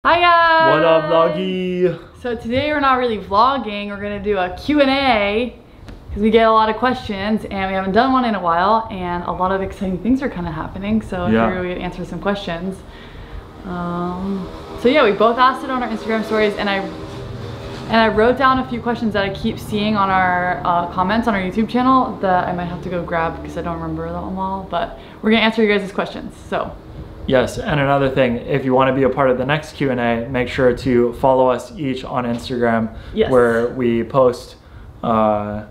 Hi guys! What up, vloggy? So today we're not really vlogging, we're gonna do a Q&A because we get a lot of questions and we haven't done one in a while and a lot of exciting things are kind of happening, so I figured we could answer some questions. So yeah, we both asked it on our Instagram stories and I wrote down a few questions that I keep seeing on our comments on our YouTube channel that I might have to go grab because I don't remember them all, but we're gonna answer you guys' questions, so. Yes, and another thing, if you want to be a part of the next Q&A, make sure to follow us each on Instagram, where we post the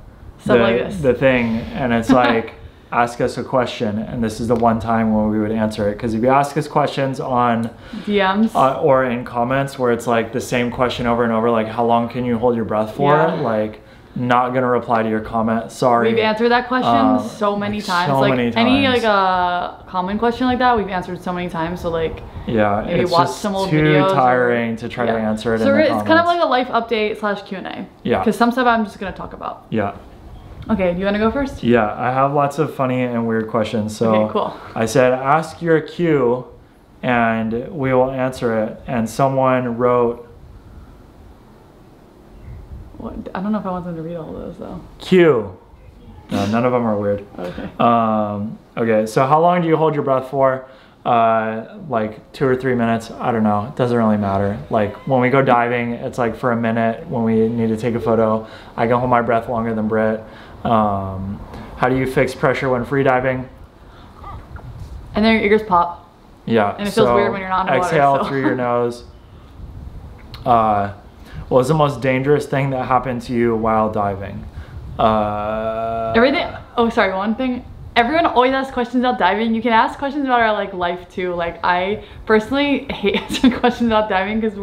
thing, and it's like, ask us a question, and this is the one time when we would answer it. Because if you ask us questions on DMs or in comments where it's like the same question over and over, like how long can you hold your breath for, like not gonna reply to your comment, sorry. We've answered that question so many times. So many times. Any like a common question like that, we've answered so many times. So like, maybe it's watch just some old videos. too tiring to try to answer it. So in the it's comments. kind of like a life update slash Q&A. Yeah. Because some stuff I'm just gonna talk about. Yeah. Okay, do you want to go first? Yeah, I have lots of funny and weird questions. So okay, cool. I said, ask your Q, and we will answer it. And someone wrote. What? I don't know if I want them to read all of those though. Q. No, none of them are weird. Okay. Okay, so how long do you hold your breath for? Like 2 or 3 minutes. I don't know. It doesn't really matter. Like when we go diving, it's like for a minute. When we need to take a photo, I can hold my breath longer than Britt. How do you fix pressure when free diving? And then your ears pop. Yeah. And it feels weird when you're not underwater. Exhale through your nose. What was the most dangerous thing that happened to you while diving? Everything. Oh, sorry. One thing. Everyone always asks questions about diving. You can ask questions about our like life too. Like I personally hate answering questions about diving because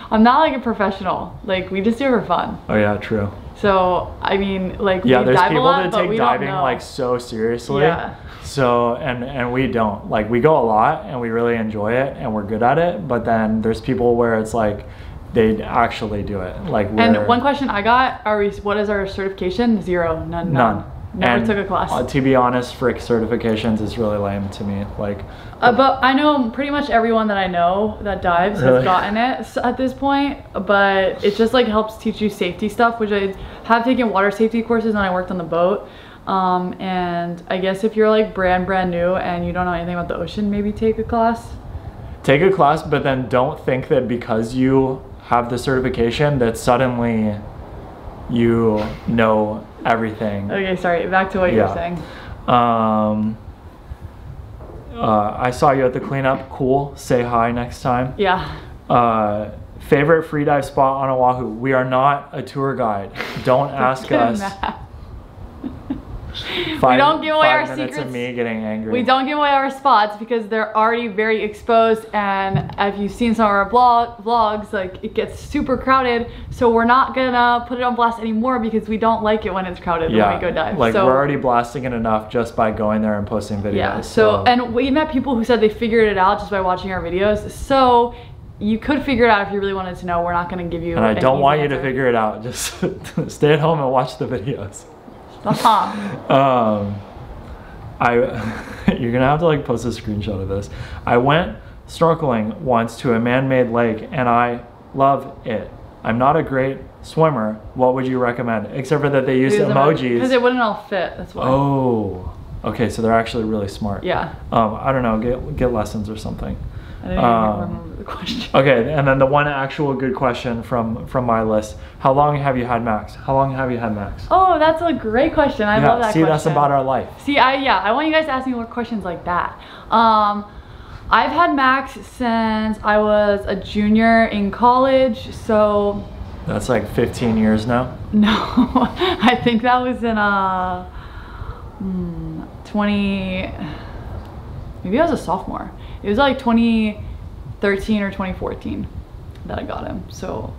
I'm not like a professional. Like we just do it for fun. Oh yeah, true. So I mean, like we there's dive people a lot, that take diving like so seriously. Yeah. So and we don't. Like we go a lot and we really enjoy it and we're good at it. But then there's people where it's like they actually do it. Like and one question I got: what is our certification? 0, none. Never took a class. To be honest, frick certifications is really lame to me. Like, but I know pretty much everyone that I know that dives has gotten it at this point. But it just like helps teach you safety stuff, which I have taken water safety courses when I worked on the boat. And I guess if you're like brand new and you don't know anything about the ocean, maybe take a class. Take a class, but then don't think that because you have the certification that suddenly you know everything. Okay, sorry, back to what you were saying. I saw you at the cleanup. Cool. Say hi next time. Yeah. Favorite free dive spot on Oahu? We are not a tour guide. Don't ask us. We don't give away our secrets. Of me getting angry. We don't give away our spots because they're already very exposed, and if you've seen some of our vlogs, like it gets super crowded, so we're not gonna put it on blast anymore because we don't like it when it's crowded when we go dive. Like we're already blasting it enough just by going there and posting videos. Yeah, so and we met people who said they figured it out just by watching our videos, so you could figure it out if you really wanted to know. We're not gonna give you. And I don't want you to figure it out. Just stay at home and watch the videos. You're gonna have to like post a screenshot of this. I went snorkeling once to a man-made lake and I love it. I'm not a great swimmer. What would you recommend? Except for that they use emojis. Because it wouldn't all fit, that's why. Oh, okay, so they're actually really smart. Yeah. I don't know, get lessons or something. I didn't even remember the question. Okay, and then the one actual good question from my list. How long have you had Max? How long have you had Max? Oh, that's a great question. I love that question. See, that's about our life. See, I want you guys to ask me more questions like that. I've had Max since I was a junior in college, so... That's like 15 years now? No, I think that was in 20... Maybe I was a sophomore. It was like 2013 or 2014 that I got him. So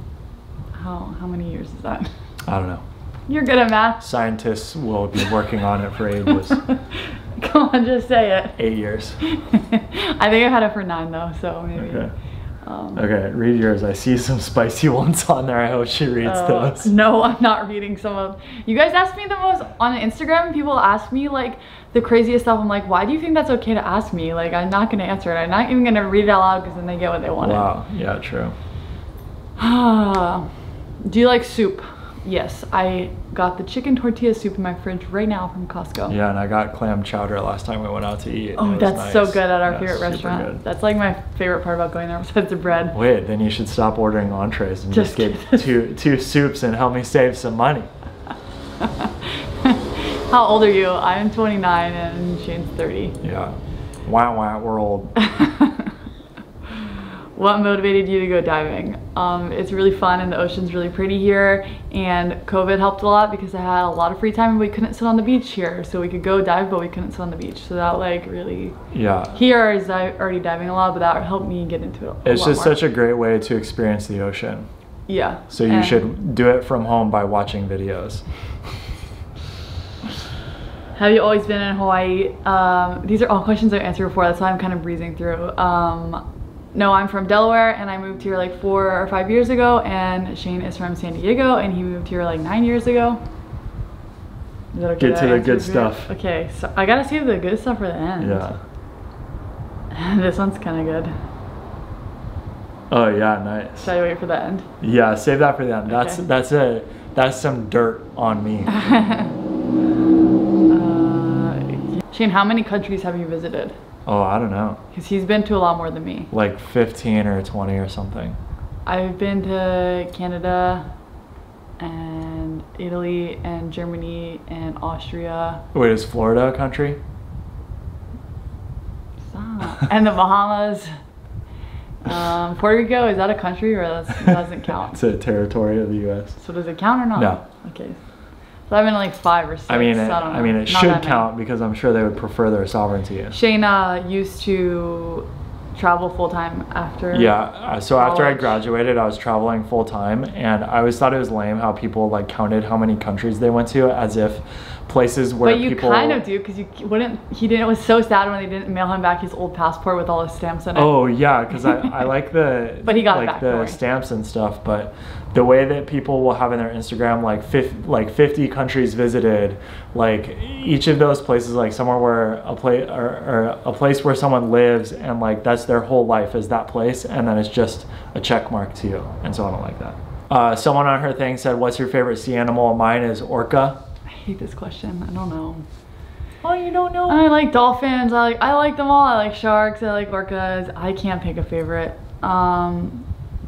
how many years is that? I don't know. You're good at math. Scientists will be working on it for ages. Come on, just say it. 8 years. I think I've had it for 9 though, so maybe. Okay. Okay, read yours. I see some spicy ones on there. I hope she reads those. No, I'm not reading some of. You guys ask me the most on Instagram. People ask me like the craziest stuff. I'm like, why do you think that's okay to ask me? Like, I'm not gonna answer it. I'm not even gonna read it out loud because then they get what they wanted. Wow. Yeah, true. Do you like soup? Yes, I got the chicken tortilla soup in my fridge right now from Costco. Yeah, and I got clam chowder last time we went out to eat. Oh, that's nice. so good at our favorite super restaurant. good. That's like my favorite part about going there besides the bread. Wait, then you should stop ordering entrees and just get two soups and help me save some money. How old are you? I'm 29 and Shane's 30. Yeah. Wow, we're old. What motivated you to go diving? It's really fun and the ocean's really pretty here, and COVID helped a lot because I had a lot of free time and we couldn't sit on the beach here, so we could go dive but we couldn't sit on the beach, so that like really, here is already diving a lot, but that helped me get into it it's just such a great way to experience the ocean. Yeah, so you should do it from home by watching videos. Have you always been in Hawaii? These are all questions I've answered before, that's why I'm kind of breezing through. No, I'm from Delaware and I moved here like 4 or 5 years ago, and Shane is from San Diego and he moved here like 9 years ago. Is that okay? Get to the good stuff. Okay, so I gotta save the good stuff for the end. Yeah. This one's kind of good. Oh yeah, nice. Should I wait for the end? Yeah, save that for the end. Okay. That's some dirt on me. Shane, how many countries have you visited? Oh, I don't know. Because he's been to a lot more than me. Like 15 or 20 or something. I've been to Canada and Italy and Germany and Austria. Wait, is Florida a country? Stop. And the Bahamas. Puerto Rico, is that a country or that doesn't count? It's a territory of the U.S. So does it count or not? No. Okay. So I've been to like 5 or 6. I mean, it Not should count because I'm sure they would prefer their sovereignty. Shane used to travel full time after. Yeah, so college. after I graduated, I was traveling full time, and I always thought it was lame how people like counted how many countries they went to as if places where people. But you people... kind of do, because you wouldn't. It was so sad when they didn't mail him back his old passport with all his stamps in it. Oh yeah, because I like the but he got like it back, the stamps and stuff, but the way that people will have in their Instagram like 50 countries visited, like each of those places like somewhere where a place or a place where someone lives, and like that's their whole life is that place, and then it's just a check mark to you, and so I don't like that. Someone on her thing said, "What's your favorite sea animal?" Mine is orca. I hate this question. I don't know. Oh, you don't know? I like dolphins. I like them all. I like sharks. I like orcas. I can't pick a favorite.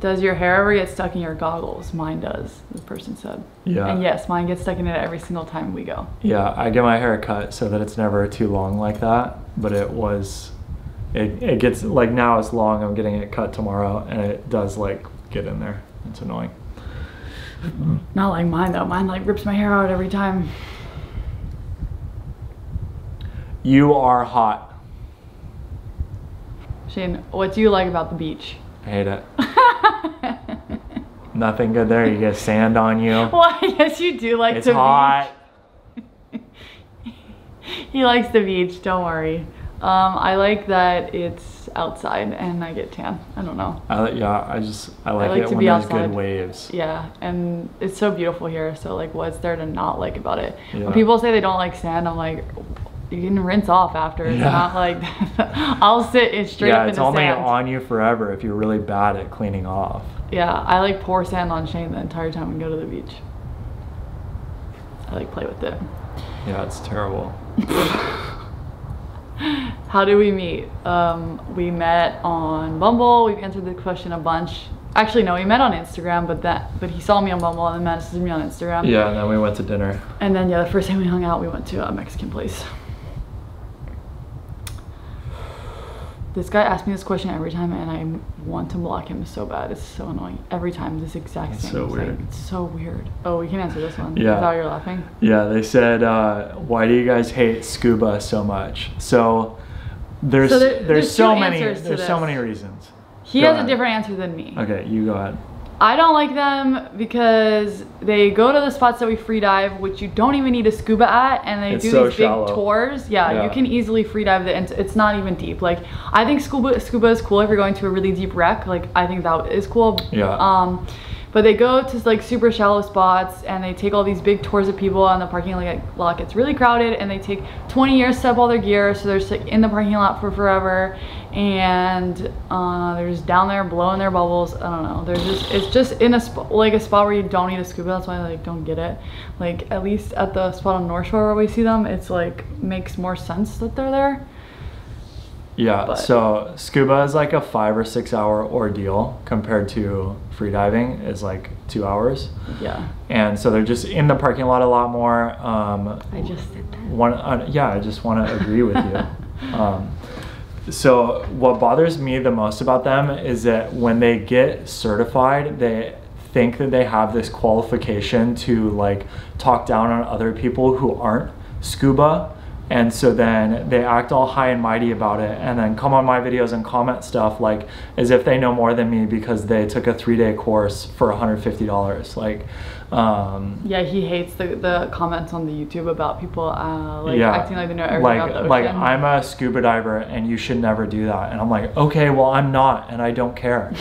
Does your hair ever get stuck in your goggles? Mine does, the person said. Yeah. And yes, mine gets stuck in it every single time we go. Yeah, I get my hair cut so that it's never too long like that, but it gets, like now it's long, I'm getting it cut tomorrow, and it does like get in there. It's annoying. Not like mine though. Mine like rips my hair out every time. You are hot. Shane, what do you like about the beach? I hate it. Nothing good there. You get sand on you. Well, yes, you do like the beach. It's hot. He likes the beach, don't worry. I like that it's outside and I get tan. I don't know. I like it to when be there's outside. good waves. Yeah, and it's so beautiful here, so like what's there to not like about it? Yeah. When people say they don't like sand, I'm like, you can rinse off after. It's not like I'll sit straight up in the sand. Yeah, it's only on you forever if you're really bad at cleaning off. Yeah, I like pour sand on Shane the entire time we go to the beach. I like play with it. Yeah, it's terrible. How do we meet? We met on Bumble. We've answered the question a bunch. Actually, no, we met on Instagram, but he saw me on Bumble and then messaged me on Instagram. Yeah, and then we went to dinner. And then yeah, the first time we hung out, we went to a Mexican place. This guy asks me this question every time, and I want to block him so bad. It's so annoying. Every time, this exact same so thing. weird. It's so weird. Oh, we can answer this one. Yeah. Is that why you're laughing? Yeah, they said, why do you guys hate scuba so much? So there's so many reasons. He has a different answer than me. Okay, you go ahead. I don't like them because they go to the spots that we free dive, which you don't even need a scuba at, and they do these big tours. Yeah, you can easily free dive it, and it's not even deep. Like, I think scuba is cool if you're going to a really deep wreck. Like, I think that is cool. Yeah. But they go to like super shallow spots, and they take all these big tours of people, and the parking lot gets really crowded, and they take 20 years to set up all their gear, so they're just like in the parking lot for forever, and they're just down there blowing their bubbles. I don't know. It's just in a spot where you don't need a scuba. That's why I like don't get it. Like, at least at the spot on North Shore where we see them, it's like makes more sense that they're there. Yeah, so scuba is like a 5 or 6 hour ordeal compared to freediving is like 2 hours. Yeah. And so they're just in the parking lot a lot more. I just did that. Yeah, I just want to agree with you. So what bothers me the most about them is that when they get certified, they think that they have this qualification to like talk down on other people who aren't scuba. And so then they act all high and mighty about it, and then come on my videos and comment stuff like as if they know more than me because they took a 3-day course for $150. Like, yeah, he hates the comments on the YouTube about people acting like they know everything about the ocean. Like, I'm a scuba diver and you should never do that. And I'm like, okay, well, I'm not, and I don't care.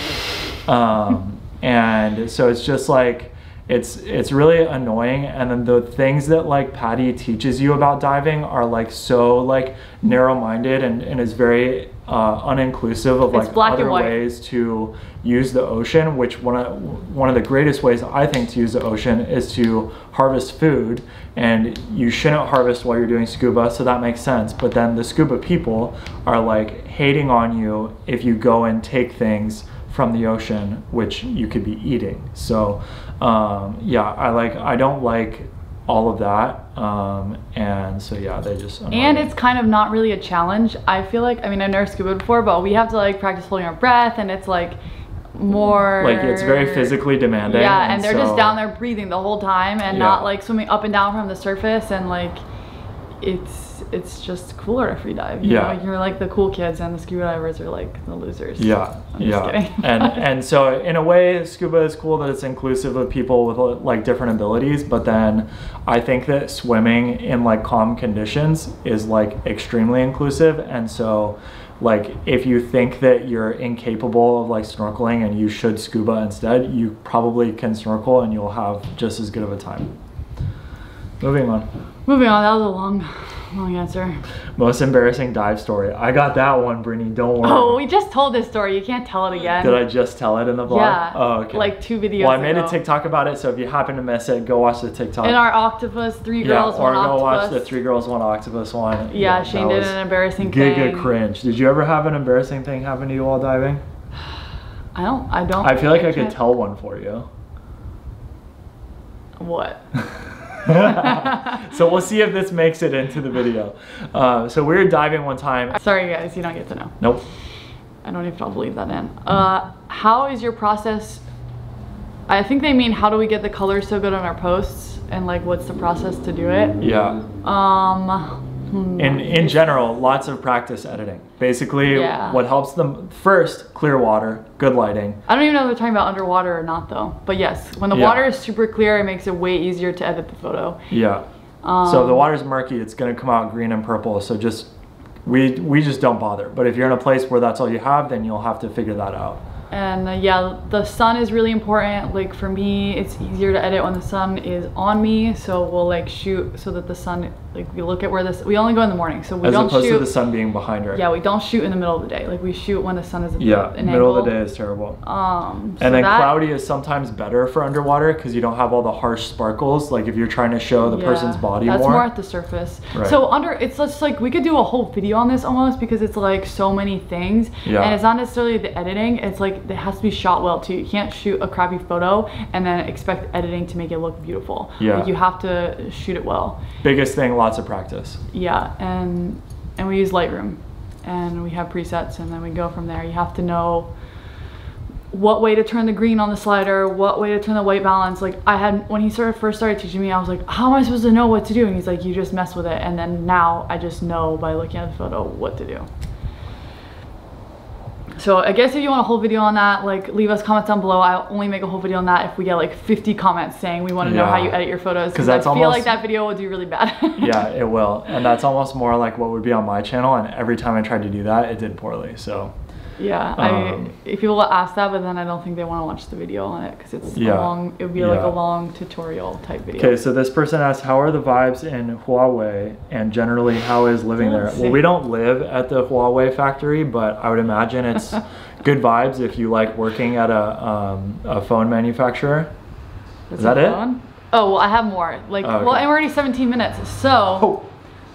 And so it's just like, it's really annoying. And then the things that like Patty teaches you about diving are like so like narrow-minded and is very uninclusive of like other ways to use the ocean, which one of the greatest ways I think to use the ocean is to harvest food, and you shouldn't harvest while you're doing scuba, so that makes sense. But then the scuba people are like hating on you if you go and take things from the ocean, which you could be eating. So yeah, I don't like all of that, and so yeah, they just and it's kind of not really a challenge. I feel like, I mean, I've never scuba before, but we have to like practice holding our breath, and it's like more like it's very physically demanding. Yeah, and they're just down there breathing the whole time and not like swimming up and down from the surface, and like it's just cooler to free dive. You know? You're like the cool kids, and the scuba divers are like the losers. Yeah, I'm just kidding. and so in a way, scuba is cool that it's inclusive of people with like different abilities. But then I think that swimming in like calm conditions is like extremely inclusive. And so like if you think that you're incapable of like snorkeling and you should scuba instead, you probably can snorkel and you'll have just as good of a time. Moving on. That was a long answer. Most embarrassing dive story. I got that one, Brittany. Don't worry. Oh, we just told this story. You can't tell it again. Did I just tell it in the vlog? Yeah. Oh, okay. Like 2 videos Well, I made a TikTok about it, so if you happen to miss it, go watch the TikTok. In our octopus, 3 girls, 1 octopus. Or go watch the 3 girls, 1 octopus one. Yeah, Shane did an embarrassing thing. Giga cringe. Did you ever have an embarrassing thing happen to you while diving? I don't. I feel like I could tell one for you. What? So we'll see if this makes it into the video. So we were diving one time. Sorry guys, you don't get to know. Nope. I don't even know if I'll believe that in. How is your process? I think they mean how do we get the colors so good on our posts, and like what's the process to do it? Yeah. In general, lots of practice editing. Basically, what helps them first, clear water, good lighting. I don't even know if they're talking about underwater or not though. But yes, when the water is super clear, it makes it way easier to edit the photo. Yeah. So if the water's murky, it's gonna come out green and purple. So just we just don't bother. But if you're in a place where that's all you have, then you'll have to figure that out. And yeah, the sun is really important. Like for me, it's easier to edit when the sun is on me. So we'll like shoot so that the sun, like we look at where this, we only go in the morning. So we don't shoot. As opposed to the sun being behind her. Yeah, we don't shoot in the middle of the day. Like we shoot when the sun is at an middle angle. of the day is terrible. And then cloudy is sometimes better for underwater because you don't have all the harsh sparkles. Like if you're trying to show the person's body more. That's more at the surface. Right. So it's just like, we could do a whole video on this almost because it's like so many things. Yeah. And it's not necessarily the editing. It's like, it has to be shot well too. You can't shoot a crappy photo and then expect editing to make it look beautiful. Yeah. Like you have to shoot it well. Biggest thing, lots of practice. Yeah, and we use Lightroom and we have presets, and then we go from there. You have to know what way to turn the green on the slider, what way to turn the white balance. Like when he first started teaching me, I was like, how am I supposed to know what to do? And he's like, you just mess with it. And then now I just know by looking at the photo what to do. So So I guess if you want a whole video on that, like leave us comments down below. I'll only make a whole video on that if we get like 50 comments saying we want to know how you edit your photos. Because I feel like that video will do really bad. Yeah, it will. And that's almost more like what would be on my channel. And every time I tried to do that, it did poorly. So yeah, if people ask that, but then I don't think they want to watch the video on it because it's long. It would be like a long tutorial type video. Okay, so this person asks, how are the vibes in Huawei, and generally how is living there? Well, we don't live at the Huawei factory, but I would imagine it's good vibes if you like working at a phone manufacturer. Is that it? Oh, well, I have more. Like, well, and we're already 17 minutes, so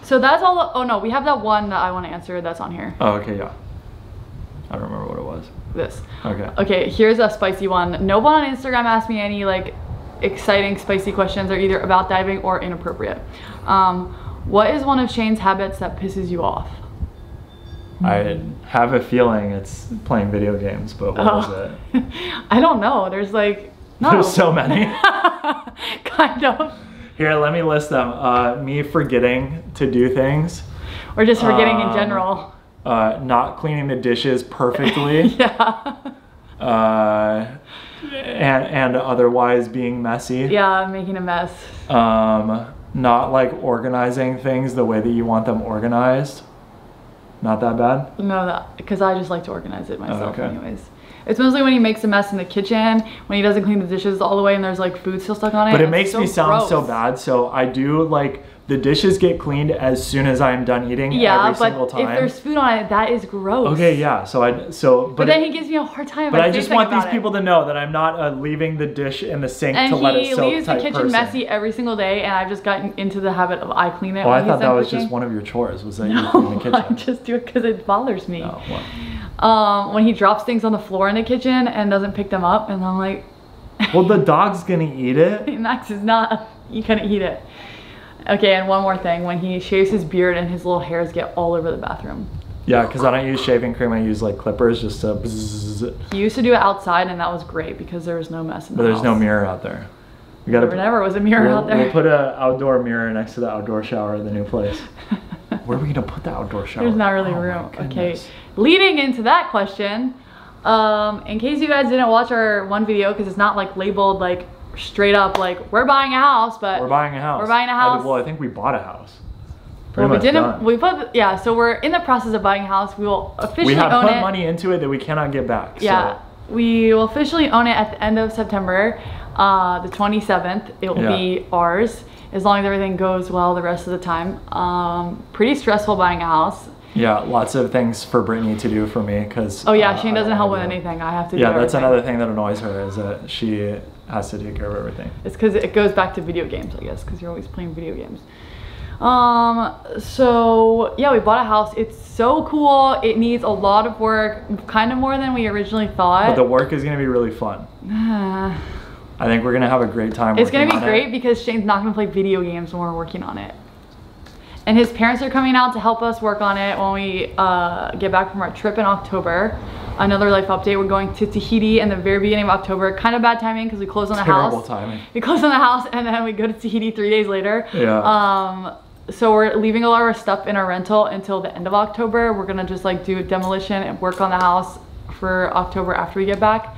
so that's all. Oh no, we have that one that I want to answer that's on here. Oh, okay, yeah. I don't remember what it was. This. Okay. Okay, here's a spicy one. No one on Instagram asked me any like exciting spicy questions or either about diving or inappropriate. What is one of Shane's habits that pisses you off? I have a feeling it's playing video games, but what is it? I don't know. There's like there's so many. Kind of. Here, let me list them. Me forgetting to do things. Or just forgetting in general. Not cleaning the dishes perfectly. Yeah. And otherwise being messy. Yeah, making a mess. Not like organizing things the way that you want them organized. Not that bad? No, because I just like to organize it myself anyways. It's mostly when he makes a mess in the kitchen, when he doesn't clean the dishes all the way and there's like food still stuck on it. But it makes me sound so bad, so I do like the dishes get cleaned as soon as I'm done eating every single time. Yeah, but if there's food on it, that is gross. Okay, yeah. But then he gives me a hard time. But I just want these people to know that I'm not leaving the dish in the sink to let it soak. And he leaves the kitchen messy every single day, and I've just gotten into the habit of I clean it. Oh, I thought that was just one of your chores. Was that you clean the kitchen? I just do it because it bothers me. Oh, well. When he drops things on the floor in the kitchen and doesn't pick them up, and I'm like, well, the dog's gonna eat it. Max is not. You can't eat it. Okay, and one more thing. When he shaves his beard and his little hairs get all over the bathroom. Yeah, because I don't use shaving cream. I use like clippers just to bzzz. He used to do it outside, and that was great because there was no mess in the house. But there's no mirror out there. We gotta. There never was a mirror out there. We'll put an outdoor mirror next to the outdoor shower in the new place. Where are we gonna put the outdoor shower? There's not really room. Okay, leading into that question, in case you guys didn't watch our one video, because it's not like labeled like straight up like we're buying a house, but we're buying a house. We're buying a house. Well, I think we bought a house. Well, we didn't. Done. We put so we're in the process of buying a house. We will officially own it. We have put money into it that we cannot get back. Yeah, so. We will officially own it at the end of September, the 27th. It will be ours as long as everything goes well the rest of the time. Pretty stressful buying a house. Yeah, lots of things for Brittany to do for me because. Oh yeah, Shane doesn't help with anything. I have to. Yeah, that's another thing that annoys her is that she has to take care of everything. It's because it goes back to video games, I guess, because you're always playing video games. So yeah, we bought a house. It's so cool. It needs a lot of work, kind of more than we originally thought. But the work is gonna be really fun. I think we're gonna have a great time. It's gonna be great because Shane's not gonna play video games when we're working on it. And his parents are coming out to help us work on it when we get back from our trip in October. Another life update, we're going to Tahiti in the very beginning of October. Kind of bad timing because we closed on the house. Terrible timing. We closed on the house and then we go to Tahiti 3 days later. Yeah. So we're leaving a lot of our stuff in our rental until the end of October. We're gonna just like do demolition and work on the house for October after we get back.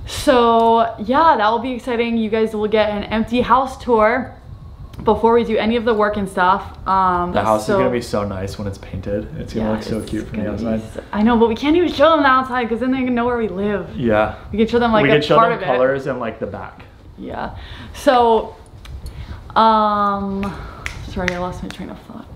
So yeah, that will be exciting. You guys will get an empty house tour before we do any of the work and stuff. The house is gonna be so nice when it's painted. It's gonna look so cute from the outside. I know, but we can't even show them the outside because then they can know where we live. Yeah. We can show them like a part of it. Colors and like the back. Yeah. So, sorry, I lost my train of thought.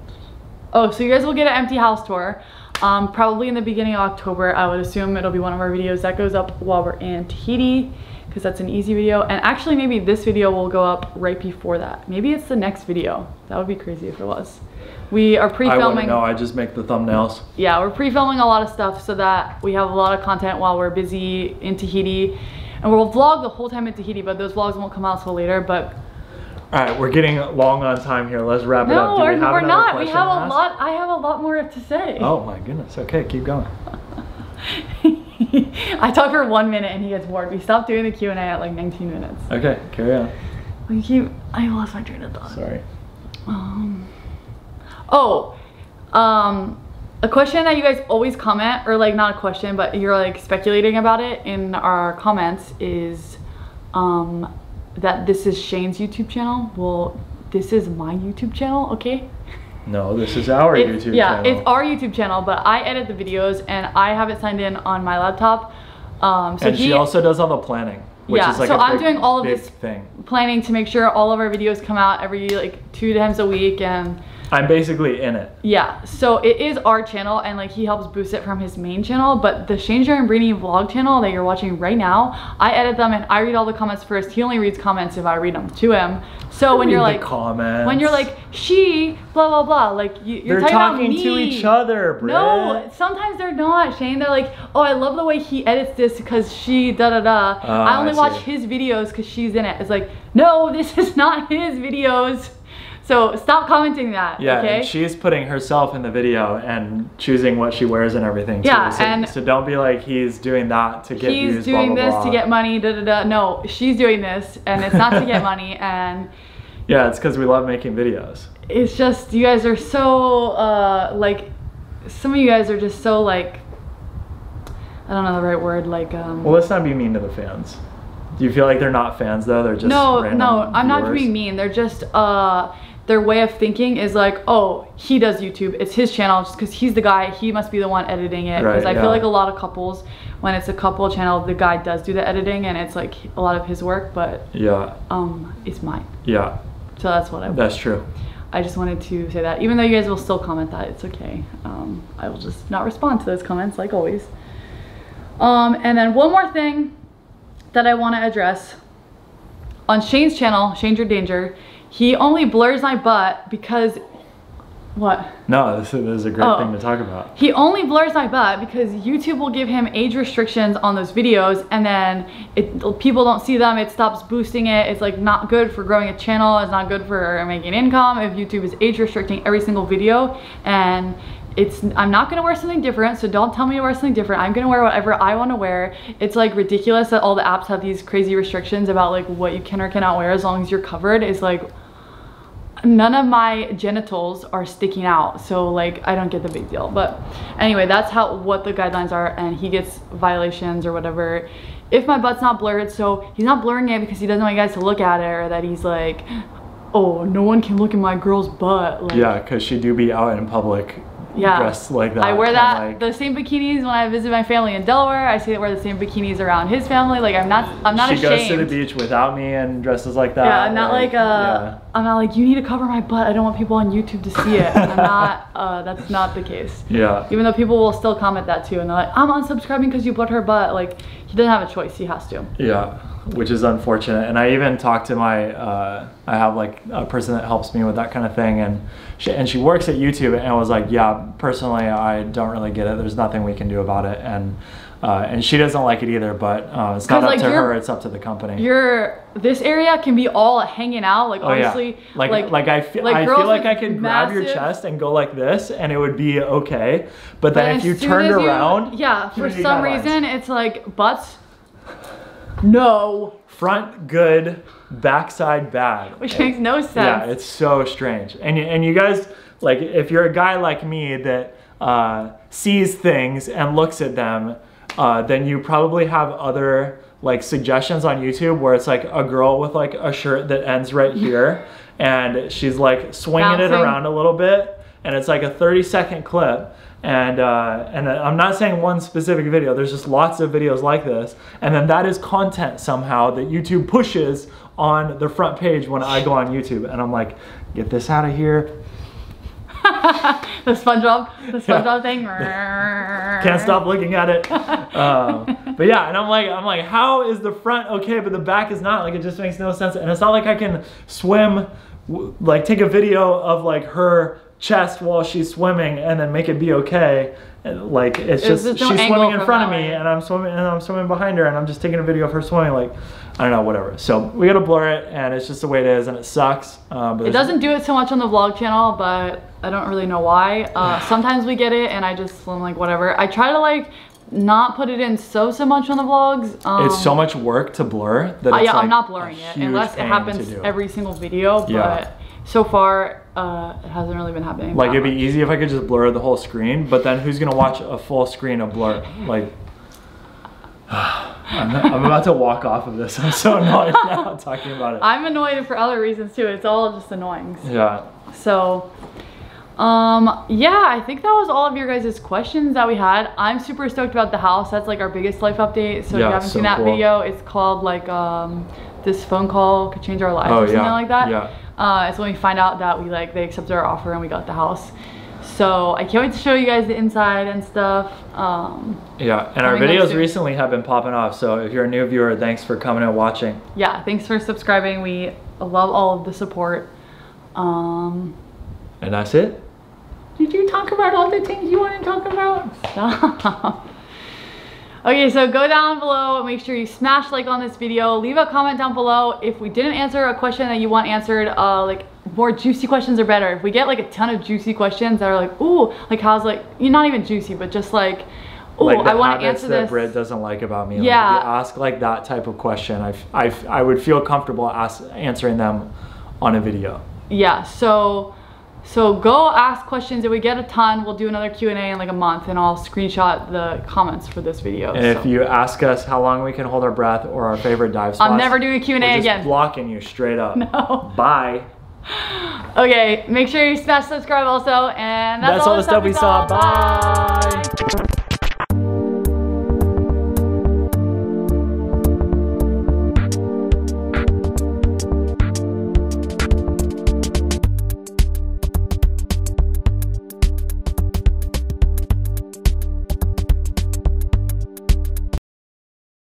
Oh, so you guys will get an empty house tour. Probably in the beginning of October. I would assume it'll be one of our videos that goes up while we're in Tahiti, because that's an easy video. And actually maybe this video will go up right before that. Maybe it's the next video. That would be crazy if it was. We are pre-filming. I wouldn't know, I just make the thumbnails. Yeah, we're pre-filming a lot of stuff so that we have a lot of content while we're busy in Tahiti. And we'll vlog the whole time in Tahiti, but those vlogs won't come out till later. But all right, we're getting long on time here. Let's wrap it up. No, we're not. We have a lot. I have a lot more to say. Oh my goodness. Okay, keep going. I talk for 1 minute and he gets bored. We stopped doing the Q&A at like 19 minutes. Okay, carry on. I lost my train of thought. Sorry. A question that you guys always comment, or like not a question, but you're like speculating about it in our comments is that this is Shane's YouTube channel. Well, this is my YouTube channel, okay? No, this is our YouTube channel. Yeah, it's our YouTube channel, but I edit the videos and I have it signed in on my laptop. So and she also does all the planning. Which is like so I'm big, doing all of this thing. Planning to make sure all of our videos come out every like 2 times a week, and I'm basically in it. Yeah, so it is our channel, and like he helps boost it from his main channel, but the Shane and Brittany vlog channel that you're watching right now, I edit them and I read all the comments first. He only reads comments if I read them to him. So when you're like comments. When you're like she blah blah blah, like you're talking about me. to each other, Britt. No, sometimes they're not, Shane. They're like, oh, I love the way he edits this because she da da da. I only watch his videos because she's in it. It's like, no, this is not his videos. So stop commenting that, yeah, okay? And she's putting herself in the video and choosing what she wears and everything too. Yeah, so, so don't be like, he's doing that to get views, he's doing blah, blah, this blah. to get money, da da da. No, she's doing this and it's not to get money, and yeah, it's because we love making videos. It's just, you guys are so, like, some of you guys are just so like, I don't know the right word, like, well, let's not be mean to the fans. Do you feel like they're not fans though? They're just no, random I'm not viewers? being mean. They're just, their way of thinking is like, oh, he does YouTube, it's his channel, just because he's the guy, he must be the one editing it. Because I feel like a lot of couples, when it's a couple channel, the guy does do the editing and it's like a lot of his work, but yeah, it's mine. Yeah. So that's what That's true. I just wanted to say that, even though you guys will still comment that, it's okay. I will just not respond to those comments like always. And then one more thing that I want to address. On Shane's channel, Shane's Your Danger, he only blurs my butt because, what? No, this is a great thing to talk about. He only blurs my butt because YouTube will give him age restrictions on those videos, and then people don't see them, it stops boosting it. It's like not good for growing a channel, it's not good for making income if YouTube is age restricting every single video. And I'm not gonna wear something different, so don't tell me to wear something different. I'm gonna wear whatever I wanna wear. It's like ridiculous that all the apps have these crazy restrictions about like what you can or cannot wear as long as you're covered. It's like, none of my genitals are sticking out, so like I don't get the big deal. But anyway, that's what the guidelines are, and he gets violations or whatever if my butt's not blurred. So he's not blurring it because he doesn't want you guys to look at it, or that he's like, oh, no one can look at my girl's butt. Like, yeah, because she do be out in public. Yeah, dressed like that. I wear that, like, the same bikinis when I visit my family in Delaware. I wear the same bikinis around his family. Like I'm not ashamed. She goes to the beach without me and dresses like that. Yeah, I'm not like I'm not like, you need to cover my butt, I don't want people on YouTube to see it. I'm not, that's not the case. Yeah. Even though people will still comment that too, and they're like, I'm unsubscribing because you blurred her butt. Like, he doesn't have a choice, he has to. Yeah, which is unfortunate. And I even talked to my, I have like a person that helps me with that kind of thing, and she works at YouTube, and was like, yeah, personally, I don't really get it. There's nothing we can do about it. And she doesn't like it either, but it's not up to her, it's up to the company. This area can be all hanging out, like honestly. Yeah. I feel like I could grab your chest and go like this and it would be okay. But then if you turned around. Yeah, for some reason it's like butts, no. Front good, backside bad. Which makes no sense. Yeah, it's so strange. And you guys, like if you're a guy like me that sees things and looks at them, then you probably have other like suggestions on YouTube where it's like a girl with like a shirt that ends right here and she's like swinging it around a little bit, and it's like a 30-second clip, and I'm not saying one specific video, there's just lots of videos like this, and then that is content somehow that YouTube pushes on the front page when I go on YouTube, and I'm like, get this out of here. the SpongeBob thing. Can't stop looking at it. But yeah, and I'm like, how is the front okay, but the back is not? Like, it just makes no sense. And it's not like I can swim, like take a video of like her chest while she's swimming and then make it be okay. And, like it's just she's swimming in front of me and I'm swimming behind her, and I'm just taking a video of her swimming. Like, I don't know, whatever. So we gotta blur it, and it's just the way it is, and it sucks. But it doesn't do it so much on the vlog channel, but I don't really know why. Sometimes we get it, and I'm like, whatever. I try to like not put it in so much on the vlogs. It's so much work to blur that it's yeah, like I'm not blurring it unless it happens every single video. But so far, it hasn't really been happening. Like, it'd be easy if I could just blur the whole screen, but then who's gonna watch a full screen of blur? Like, I'm about to walk off of this. I'm so annoyed now talking about it. I'm annoyed for other reasons too. It's all just annoying. Yeah. So, yeah, I think that was all of your guys' questions that we had. I'm super stoked about the house. That's like our biggest life update. So if you haven't seen that video, it's called like, this phone call could change our lives or something like that. Yeah. It's when we find out that they accepted our offer and we got the house. So I can't wait to show you guys the inside and stuff. Yeah, and our videos recently have been popping off. So if you're a new viewer, thanks for coming and watching. Yeah, thanks for subscribing. We love all of the support. And that's it. Did you talk about all the things you want to talk about? Stop. Okay, so go down below and make sure you smash like on this video. Leave a comment down below if we didn't answer a question that you want answered. Like, more juicy questions are better. If we get like a ton of juicy questions that are like, ooh, like how's like, you're not even juicy, but just like, ooh, like I want to answer this. That Britt doesn't like about me. Yeah. Like, if you ask like that type of question, I would feel comfortable answering them on a video. Yeah, so go ask questions. If we get a ton, we'll do another Q&A in like a month, and I'll screenshot the comments for this video. And if you ask us how long we can hold our breath or our favorite dive spots, I'm never doing a Q&A again. Just blocking you straight up. No. Bye. Okay, make sure you smash subscribe also, and that's all the stuff we saw. Bye.